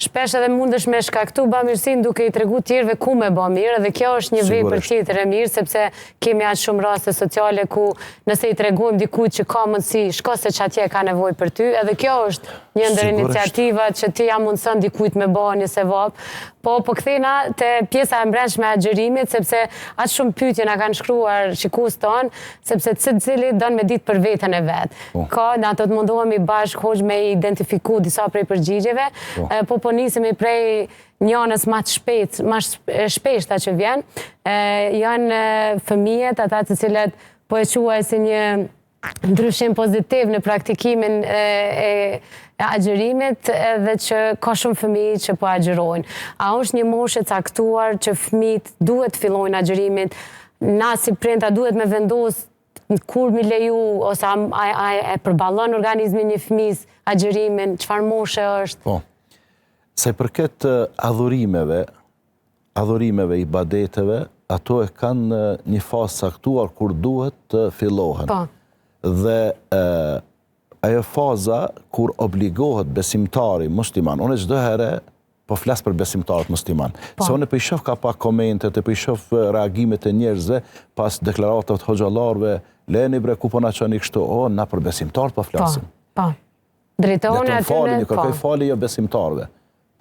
shpesh edhe mundesh me shkaktu bamirësinë duke i tregu tjerëve ku me bë mirë, dhe kjo është një vepër tjetër e mirë, sepse kemi aq shumë raste sociale ku nëse i tregojmë dikujt që ka mundësi, shko se çatje ka nevojë për ty, edhe kjo është një ndër iniciativat që ti ja mundson dikujt me bë një sevap. Po kthena te pjesa e mbrëmshme e agjerimit, sepse aq shumë pyetje na kanë shkruar shikues ton, sepse secili don me ditë për veten e vet. Ka, na do të mundohemi bashkë hoxh me identifiku disa prej përgjigjeve, po nisemi prej njënës ma shpeshta që vjen, janë fëmijët, ata të cilët po e quaj si një ndryshim pozitiv në praktikimin e agjerimit, edhe që ka shumë fëmijë që po agjerojnë. A është një moshë e caktuar që fëmijët duhet fillojnë agjerimin, na si prindra duhet me vendos kur mi leju, ose a e përballon organizmi një fëmijës agjerimin, çfarë moshe është? Po, se përket adhurimeve, ibadeteve, ato e kanë një fazë caktuar kur duhet të fillohen. Dhe ajo faza kur obligohet besimtari musliman, unë çdo herë po flas për besimtarët musliman. Se unë po i shoh ka pak komente, po i shoh reagimet e njerëzve pas deklaratave të hoxhallarëve, leni bre ku po na çoni kështu, na për besimtarët po flasim. Drejtoni aty. Falni, kërkoj falje jo besimtarëve.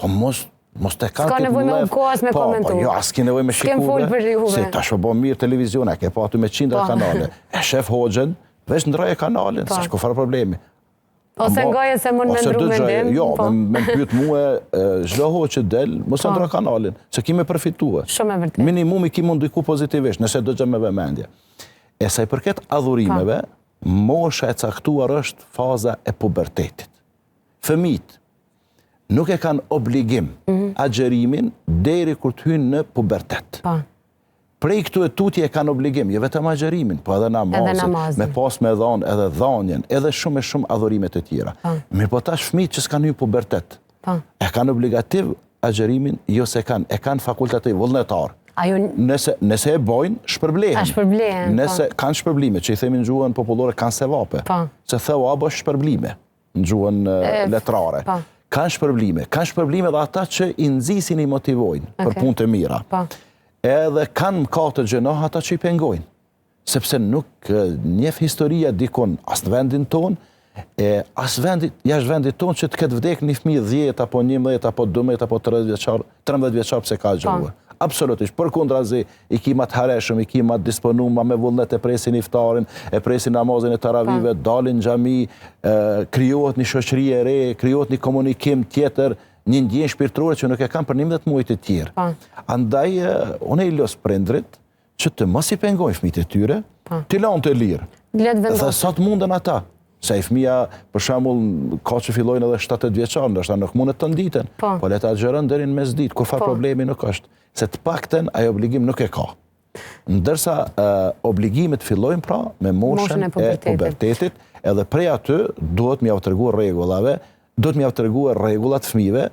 Po mos të kanë s'ka nevojë me kohës me komentu. Po, jo, s'ki nevojë me shikuve. Se tash po bën mirë televizion, ke pa aty me 100 kanale. E shef hoxhën, veç ndroje kanalin, s'ka ku fare problemi. Ose ngoje se mund me ndru mendim. Jo, me pyet mua çdo hoxh që del, mos e ndro kanalin, se ki me përfituar. Shumë e vërtetë. Minimumi ki mund diku pozitivisht, nëse do gjë me vëmendje. E sa i përket adhurimeve, mosha e caktuar është faza e pubertetit. Fëmijët nuk e kanë obligim agjerimin deri kur të hynë në pubertet. Prej këtu e tutje e kanë obligim, jo vetëm agjerimin, po edhe namazin, me pas me dhanë edhe dhanjen, edhe shumë e shumë adhurimet e tjera. Mirë po tash fëmijët që s'kanë hyrë pubertet, e kanë obligativ agjerimin, jo se e kanë fakultativ, vullnetar. Nëse e bojnë, shpërblehen. Nëse kanë shpërblime, që i themi në gjuhën popullore, kanë sevape. Se thewab është shpërblime, në gjuhën letrare. Kanë shpërblime dhe ata që i nxisin i motivojnë për punë të mira. Edhe kanë mëkate gjënoh ata që i pengojnë. Sepse nuk njeh historia dikon as në vendin tonë, as jashtë vendit tonë që të ketë vdek një fëmijë 10 apo 11 apo 12 apo 13 vjeçar pse ka gjëruar. Absolutisht, përkundrazi i kimat hareshëm, i kimat disponuma me vullnet e presin iftarin, e presin namazin e taravive, dalin xhami, krijohet një shoqëri e re, krijohet një komunikim tjetër, një ndjenjë shpirtërore që nuk e kanë për 11 muaj të tjerë. Andaj, unë i los prindrit që të mos i pengojnë fëmijët e tyre, t'i lanë të lirë. Dhe sa të munden ata. Se i fëmija, për shembull, ka që fillojnë edhe 7 vjeçar, ndoshta nuk mundet të nditen, po le ta agjeron deri në mesditë, kur fa problemi nuk është. Se të pakten ai obligim nuk e ka. Ndërsa obligimet fillojnë pra me moshën e pubertetit, edhe prej aty duhet m'ia treguar rregullave, duhet m'ia treguar rregullat fëmijëve,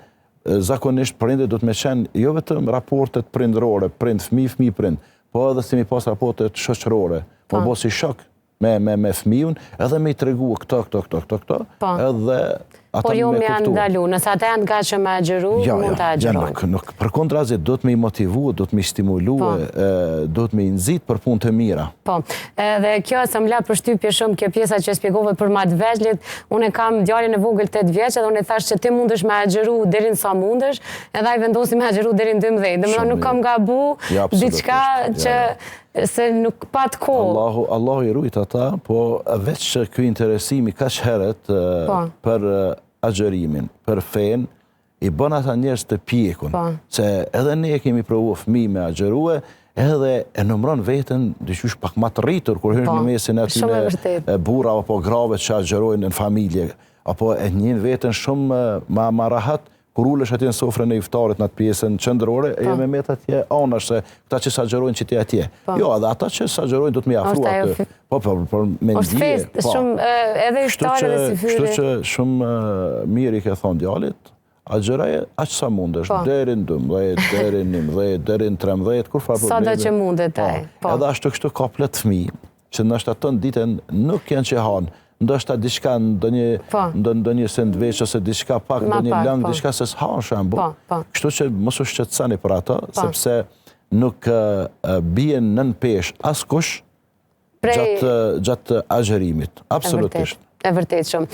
zakonisht prindërit duhet me qenë jo vetëm raportet prindërore, prind fëmijë, fëmijë prind, po edhe si mi pas raportet shoqërore, po bosi shok me fëmijën, edhe me i tregu këto, edhe ata por jo me me janë ndalu, nëse ata janë gatshëm me agjeru, mund të agjerojnë. Nuk, përkundrazi, do të me i motivu, do të me i stimulu, do të me i nxit për punë të mira. Po, edhe kjo se më la përshtypje shumë kjo pjesa që spjegove për ma të veçlit, unë kam djalin e vogël 8 vjeç, edhe unë e thash që ti mundesh me agjeru deri në sa mundesh, edhe ai vendosi me agjeru deri në 12. Domethënë nuk kam gabu diçka që se nuk pat kohë. Allahu i rujt ata, po veç që ky interesimi kaq herët për agjerimin, për fen, i bën ata njerëz të pjekun. Se edhe ne kemi provuar fëmijë me agjerue, edhe e numëron veten dyqysh pak më të rritur kur hyn në mesin e burra apo grave që agjerojnë në familje, apo e njën veten shumë më rahat kur ulesh atje në sofrën e iftarit në atë pjesën qendrore, e jo me met atje anash se këta që s'agjerojnë që ti atje. Jo, edhe ata që s'agjerojnë do të më afru aty. Po, me ndije. Edhe iftari dhe si fyri. Kështu që shumë mirë i ke thonë djalit, agjeraj aq sa mundesh, deri në 12, deri në 11, deri në 13, kur fa probleme. Sa do që mundet ai. Edhe ashtu kështu ka plot fëmijë që ndoshta ton ditën nuk janë që hanë, ndoshta diçka ndonjë sendviç ose diçka pak ndonjë lëng, diçka se s'ha shembull. Kështu që mos u shqetësoni për ato, sepse nuk bien nën peshë askush gjatë agjerimit. Absolutisht. E vërtet shumë.